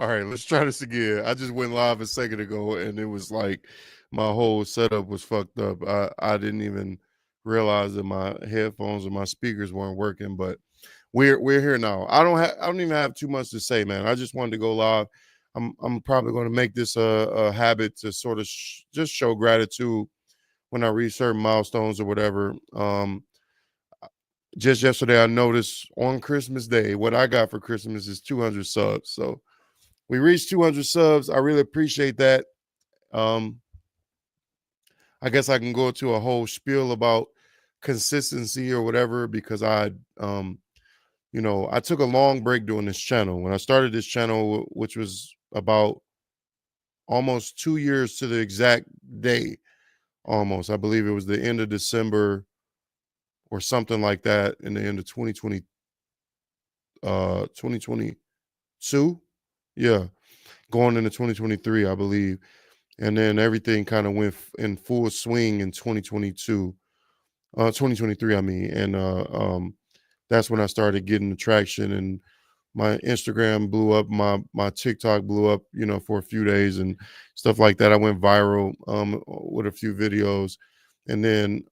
right, let's try this again. I just went live a second ago and it was like my whole setup was fucked up. I didn't even realize that my headphones and my speakers weren't working, but we're here now. I don't even have too much to say, man. I just wanted to go live. I'm probably going to make this a habit to sort of just show gratitude when I reach certain milestones or whatever. Just yesterday I noticed on Christmas Day what I got for Christmas is 200 subs. So we reached 200 subs. I really appreciate that. Um, I guess I can go to a whole spiel about consistency or whatever because I took a long break doing this channel. When I started this channel, which was about almost 2 years to the exact day, almost. I believe it was the end of December or something like that in the end of 2022. Yeah, going into 2023, I believe. And then everything kind of went in full swing in 2023, I mean. And that's when I started getting the traction and my Instagram blew up, my TikTok blew up, for a few days and stuff like that. I went viral with a few videos. And then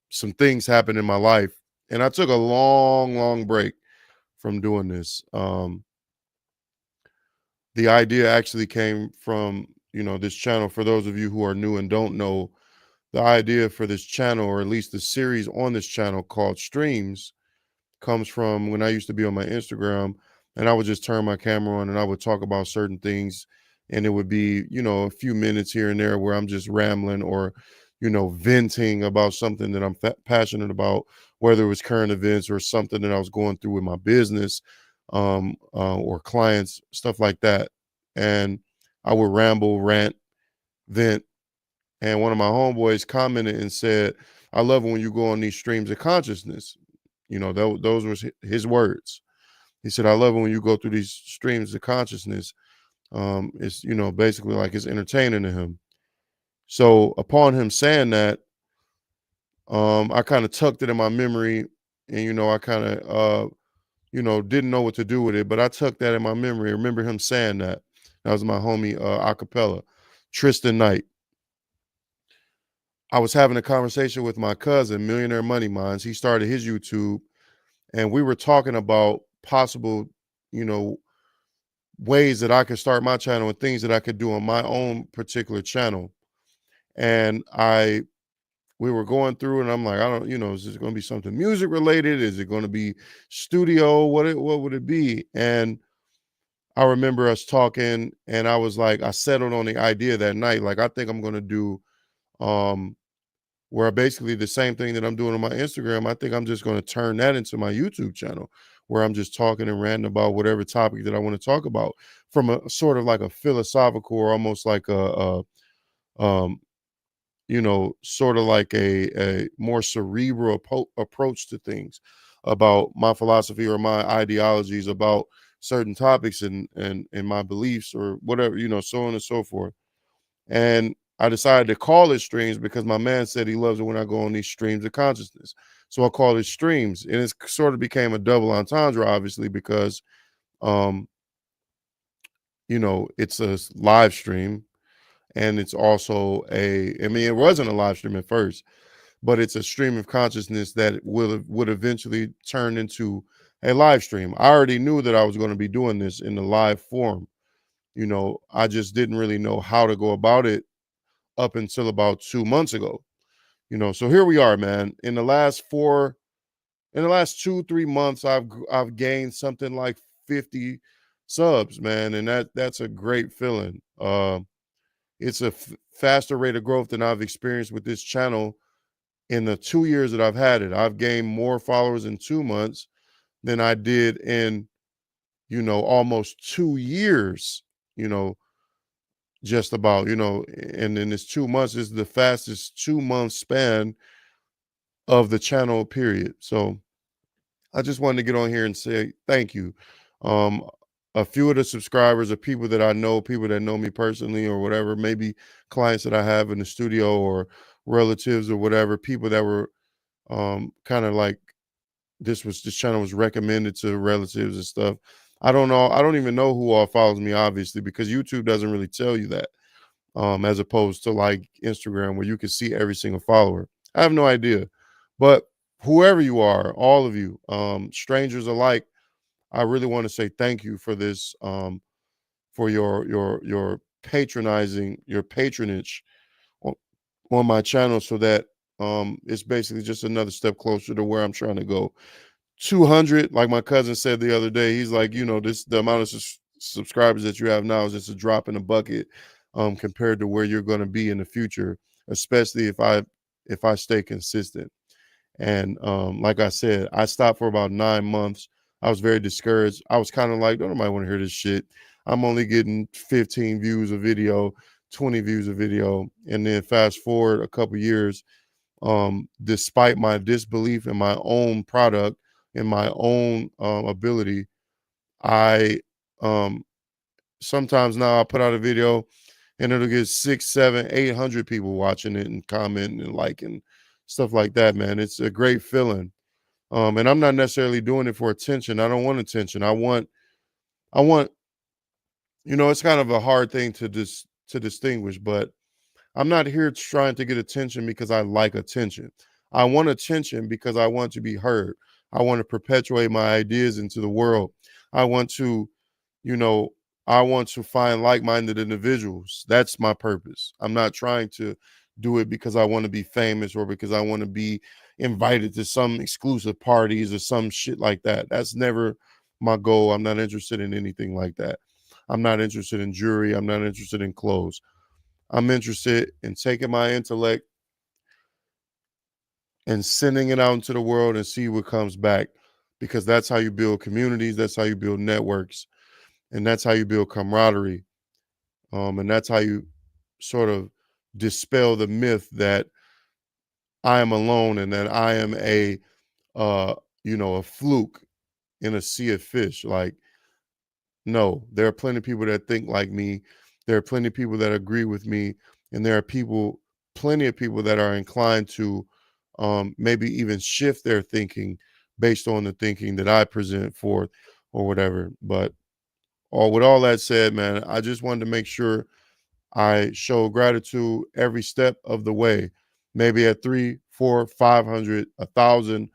some things happened in my life. And I took a long, long break from doing this. The idea actually came from, this channel. For those of you who are new and don't know, the idea for this channel, or at least the series on this channel called Streams, comes from when I used to be on my Instagram and I would just turn my camera on and I would talk about certain things. And it would be, a few minutes here and there where I'm just rambling or, venting about something that I'm passionate about, whether it was current events or something that I was going through with my business or clients, stuff like that. And I would ramble, rant, vent. And one of my homeboys commented and said, I love it when you go on these streams of consciousness. Those were his words. He said, I love it when you go through these streams of consciousness. It's, basically like it's entertaining to him. So upon him saying that, I kind of tucked it in my memory and, I kind of, didn't know what to do with it, but I tucked that in my memory. I remember him saying that. That was my homie, acapella, Tristan Knight. I was having a conversation with my cousin, Millionaire Money Minds. He started his YouTube and we were talking about possible, you know, ways that I could start my channel and things that I could do on my own particular channel. And we were going through and I'm like, I don't, is this going to be something music related? Is it going to be studio? What would it be? And I remember us talking and I was like, I settled on the idea that night. Like, I think I'm going to do, where basically the same thing that I'm doing on my Instagram, I think I'm just going to turn that into my YouTube channel where I'm just talking and ranting about whatever topic that I want to talk about from a sort of like a philosophical or almost like um, sort of like a more cerebral approach to things about my philosophy or my ideologies about certain topics and my beliefs or whatever, so on and so forth. And I decided to call it streams because my man said he loves it when I go on these streams of consciousness. So I call it streams. And it sort of became a double entendre, obviously, because um, it's a live stream and it's also it wasn't a live stream at first, but it's a stream of consciousness that would eventually turn into a live stream. I already knew that I was going to be doing this in the live form. I just didn't really know how to go about it up until about 2 months ago. So here we are, man. In the last 2-3 months, I've gained something like 50 subs, man, and that's a great feeling. It's a faster rate of growth than I've experienced with this channel in the 2 years that I've had it. I've gained more followers in 2 months than I did in almost 2 years. Just about, and in this 2 months is the fastest 2 month span of the channel period. So I just wanted to get on here and say thank you. Um, a few of the subscribers are people that I know, people that know me personally or whatever, maybe clients that I have in the studio or relatives or whatever, people that were kind of like this channel was recommended to relatives and stuff. I don't know. I don't even know who all follows me, obviously, because YouTube doesn't really tell you that, as opposed to like Instagram where you can see every single follower. I have no idea. But whoever you are, all of you, strangers alike, I really want to say thank you for this, for your patronizing, your patronage on, on my channel, so that it's basically just another step closer to where I'm trying to go. 200, like my cousin said the other day, he's like, this, the amount of subscribers that you have now is just a drop in the bucket, compared to where you're going to be in the future, especially if I stay consistent. And like I said, I stopped for about 9 months. I was very discouraged. I was kind of like, don't nobody want to hear this shit. I'm only getting 15 views a video, 20 views a video. And then fast forward a couple years, despite my disbelief in my own product and my own ability, I sometimes now I put out a video and it'll get 6, 7, 800 people watching it and commenting and liking stuff like that, man. It's a great feeling. And I'm not necessarily doing it for attention. I don't want attention. I want, it's kind of a hard thing to distinguish, but I'm not here trying to get attention because I like attention. I want attention because I want to be heard. I want to perpetuate my ideas into the world. I want to, you know, I want to find like-minded individuals. That's my purpose. I'm not trying to do it because I want to be famous or because I want to be invited to some exclusive parties or some shit like that. That's never my goal. I'm not interested in anything like that. I'm not interested in jewelry. I'm not interested in clothes. I'm interested in taking my intellect and sending it out into the world and see what comes back, because that's how you build communities, that's how you build networks, and that's how you build camaraderie. And that's how you sort of dispel the myth that I am alone and that I am uh, a fluke in a sea of fish. Like, no, there are plenty of people that think like me. There are plenty of people that agree with me, and there are plenty of people that are inclined to maybe even shift their thinking based on the thinking that I present forth or whatever. But with all that said, man, I just wanted to make sure I show gratitude every step of the way. Maybe at 3, 4, 500, 1,000,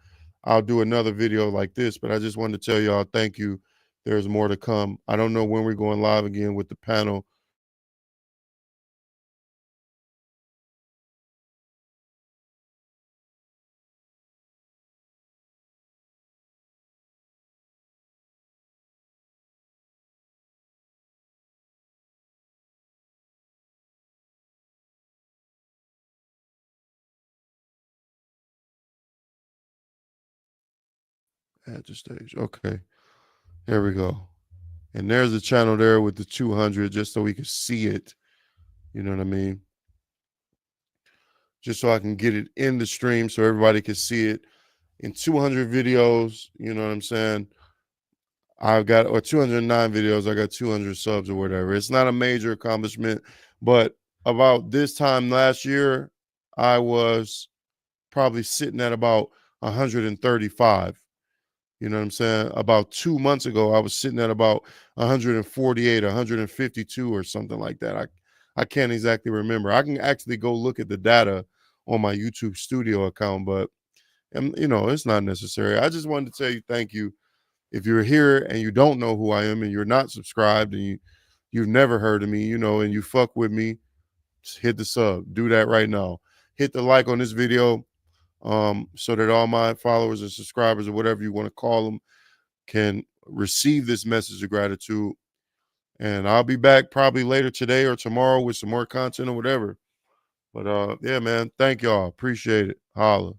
I'll do another video like this. But I just wanted to tell y'all thank you. There's more to come. I don't know when we're going live again with the panel. At the stage. Okay. There we go. And there's the channel there with the 200, just so we can see it. You know what I mean? Just so I can get it in the stream so everybody can see it in 200 videos. You know what I'm saying? I've got, or 209 videos, I got 200 subs or whatever. It's not a major accomplishment, but about this time last year, I was probably sitting at about 135. You know what I'm saying? About 2 months ago, I was sitting at about 148, 152, or something like that. I can't exactly remember. I can actually go look at the data on my YouTube studio account, but it's not necessary. I just wanted to tell you thank you. If you're here and you don't know who I am and you're not subscribed and you've never heard of me, and you fuck with me, just hit the sub. Do that right now. Hit the like on this video, so that all my followers and subscribers, or whatever you want to call them, can receive this message of gratitude. And I'll be back probably later today or tomorrow with some more content or whatever. But yeah, man, thank y'all. Appreciate it. Holla.